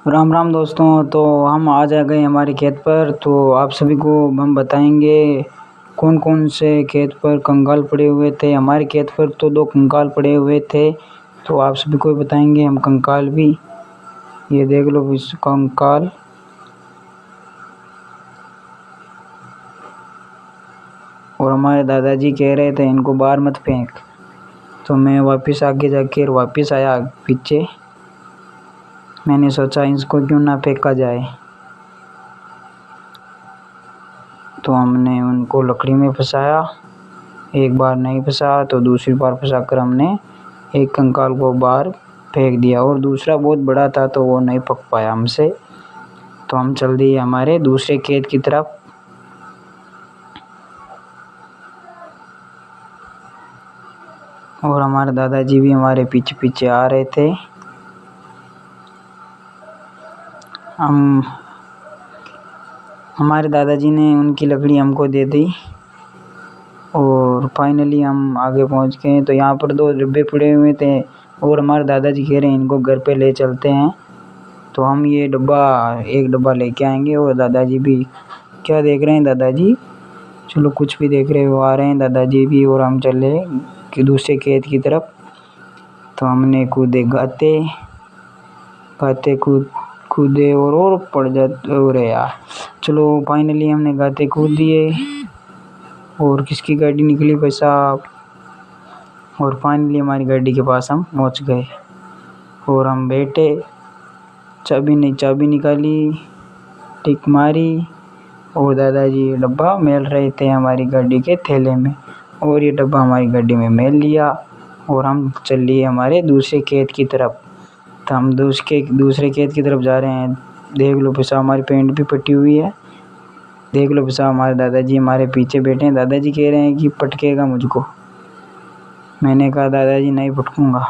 राम राम दोस्तों। तो हम आज आ गए हमारे खेत पर। तो आप सभी को हम बताएंगे कौन कौन से खेत पर कंगाल पड़े हुए थे। हमारे खेत पर तो 2 कंगाल पड़े हुए थे, तो आप सभी को बताएंगे हम कंकाल भी। ये देख लो इस कंकाल। और हमारे दादाजी कह रहे थे इनको बाहर मत फेंक, तो मैं वापस आगे जाके वापस आया पीछे। मैंने सोचा इसको क्यों ना फेंका जाए, तो हमने उनको लकड़ी में फंसाया। एक बार नहीं फंसा तो दूसरी बार फंसाकर हमने एक कंकाल को बाहर फेंक दिया, और दूसरा बहुत बड़ा था तो वो नहीं पक पाया हमसे। तो हम चल दिए हमारे दूसरे खेत की तरफ। और हमारे दादाजी भी हमारे पीछे पीछे आ रहे थे। हमारे दादाजी ने उनकी लकड़ी हमको दे दी, और फाइनली हम आगे पहुंच गए। तो यहाँ पर 2 डिब्बे पड़े हुए थे, और हमारे दादाजी कह रहे हैं इनको घर पे ले चलते हैं। तो हम ये एक डब्बा लेके आएंगे। और दादाजी भी क्या देख रहे हैं दादाजी? चलो कुछ भी देख रहे हो, आ रहे हैं दादाजी भी। और हम चले कि दूसरे खेत की तरफ। तो हमने कूदे गाते गाते कूदे और पड़ जाते हो रहे यार। चलो फाइनली हमने गाते कूद दिए, और किसकी गाड़ी निकली भाई साहब। और फाइनली हमारी गाड़ी के पास हम पहुंच गए, और हम बैठे। चाबी निकाली, टिक मारी, और दादाजी डब्बा मेल रहे थे हमारी गाड़ी के थैले में। और ये डब्बा हमारी गाड़ी में मेल लिया, और हम चल लिए हमारे दूसरे खेत की तरफ। तो हम दूसरे खेत की तरफ जा रहे हैं। देख लो पैसा, हमारी पैंट भी फटी हुई है। देख लो पैसा, हमारे दादाजी हमारे पीछे बैठे हैं। दादाजी कह रहे हैं कि पटकेगा मुझको। मैंने कहा दादाजी नहीं पटकूंगा।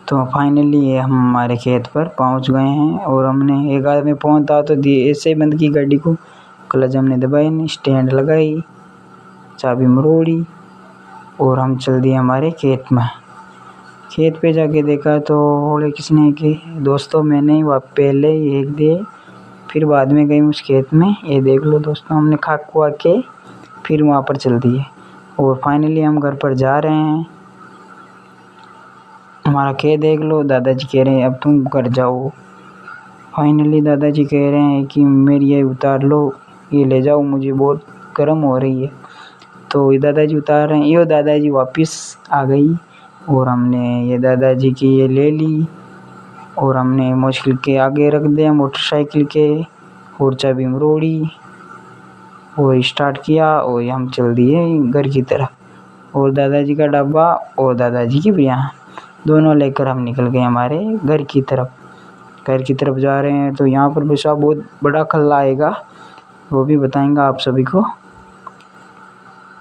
तो फाइनली हम हमारे खेत पर पहुंच गए हैं। और हमने एक आदमी फ़ोन था तो ऐसे ही बंद की गाड़ी को। क्लच हमने दबाई नहीं, स्टैंड लगाई, चाबी मरोड़ी, और हम चल दिए हमारे खेत में। खेत पे जाके देखा तो बोले किसने कि दोस्तों मैंने ही पहले ही एक दिए, फिर बाद में गई उस खेत में। ये देख लो दोस्तों, हमने खाक खुआ के फिर वहाँ पर चल दिए। और फाइनली हम घर पर जा रहे हैं। हमारा खेत देख लो। दादाजी कह रहे हैं अब तुम घर जाओ। फाइनली दादाजी कह रहे हैं कि मेरी ये उतार लो, ये ले जाओ, मुझे बहुत गर्म हो रही है। तो ये दादाजी उतार रहे हैं। ये दादाजी वापस आ गई, और हमने ये दादाजी की ये ले ली, और हमने मुश्किल के आगे रख दिया मोटरसाइकिल के, और चाबी मरोड़ी, और स्टार्ट किया, और हम चल दिए घर की तरफ। और दादाजी का डब्बा और दादाजी की बयान दोनों लेकर हम निकल गए हमारे घर की तरफ। घर की तरफ जा रहे हैं तो यहाँ पर भी बहुत बड़ा खल्ला आएगा, वो भी बताएंगा आप सभी को।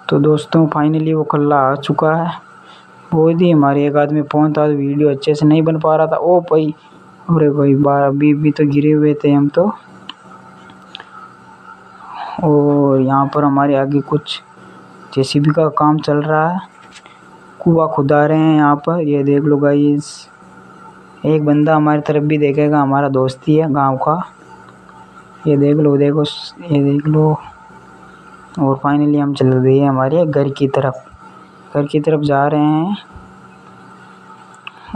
तो दोस्तों फाइनली वो खल्ला आ चुका है। वो ही हमारे एक आदमी फ़ोन था, वीडियो अच्छे से नहीं बन पा रहा था। ओ भाई, अरे भाई अभी तो गिरे हुए थे हम तो। और यहाँ पर हमारे आगे कुछ जेसीबी का काम चल रहा है, कुआं खुदा रहे हैं यहाँ पर। ये देख लो गाइस, एक बंदा हमारी तरफ भी देखेगा, हमारा दोस्त ही है गांव का। ये देख लो ये देख लो। और फाइनली हम चल रहे हैं हमारे घर की तरफ जा रहे हैं।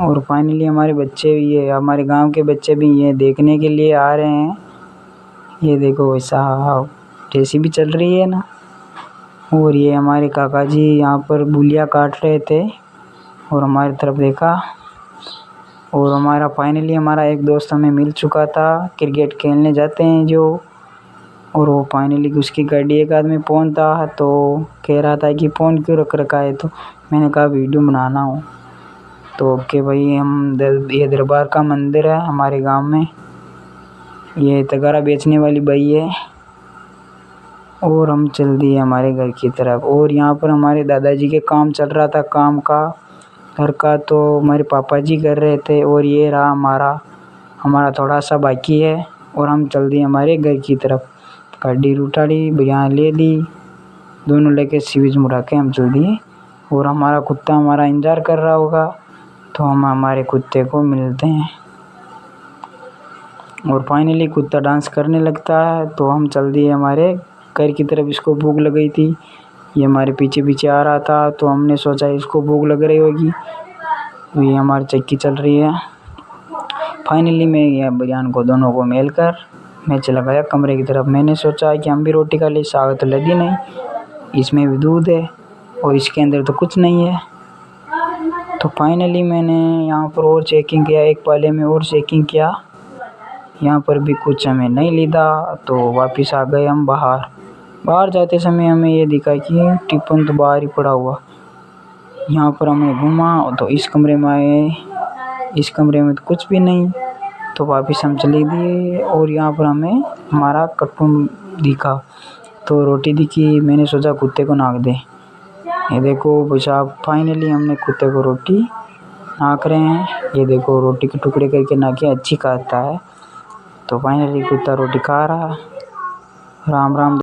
और फाइनली हमारे बच्चे भी ये हमारे गांव के बच्चे भी ये देखने के लिए आ रहे हैं। ये देखो वैसा जेसीबी चल रही है ना। और ये हमारे काका जी यहाँ पर बुलिया काट रहे थे, और हमारी तरफ देखा। और फाइनली हमारा एक दोस्त हमें मिल चुका था, क्रिकेट खेलने जाते हैं जो। और वो फाइनली उसकी गाड़ी, एक आदमी फ़ोन था तो कह रहा था कि फ़ोन क्यों रख रखा है। तो मैंने कहा वीडियो बनाना हो। तो ओके भाई, ये दरबार का मंदिर है हमारे गांव में। ये तगारा बेचने वाली बाई है। और हम चल दिए हमारे घर की तरफ। और यहाँ पर हमारे दादाजी के काम चल रहा था, काम का घर का, तो हमारे पापा जी कर रहे थे। और ये रहा हमारा थोड़ा सा बाकी है। और हम चल दिए हमारे घर की तरफ। गाड़ी उठाड़ी, यहाँ ले ली, दोनों लेके सीवीज मुड़ा के हम चल दिए। और हमारा कुत्ता हमारा इंतज़ार कर रहा होगा, तो हम हमारे कुत्ते को मिलते हैं। और फाइनली कुत्ता डांस करने लगता है तो हम चल दिए हमारे घर की तरफ। इसको भूख लग गई थी, ये हमारे पीछे पीछे आ रहा था तो हमने सोचा इसको भूख लग रही होगी, ये हमारी चक्की चल रही है। फाइनली मैं या बयान को दोनों को मेलकर मैं चला गया कमरे की तरफ। मैंने सोचा कि हम भी रोटी खा ले, साग तो लगी नहीं, इसमें भी दूध है और इसके अंदर तो कुछ नहीं है। तो फाइनली मैंने यहाँ पर और चेकिंग किया, एक पाले में और चेकिंग किया, यहाँ पर भी कुछ हमें नहीं लिखा। तो वापस आ गए हम बाहर जाते समय हमें ये दिखा कि टिफिन तो बाहर ही पड़ा हुआ। यहाँ पर हमने घूमा तो इस कमरे में आए, इस कमरे में तो कुछ भी नहीं, तो वापस हम चले दिए और यहाँ पर हमें हमारा कट्टुन दिखा तो रोटी दिखी। मैंने सोचा कुत्ते को नाक दे, ये देखो भाई साहब, फाइनली हमने कुत्ते को रोटी नाक रहे हैं। ये देखो रोटी के टुकड़े करके नाके अच्छी खाता है। तो फाइनली कुत्ता रोटी खा रहा। राम राम।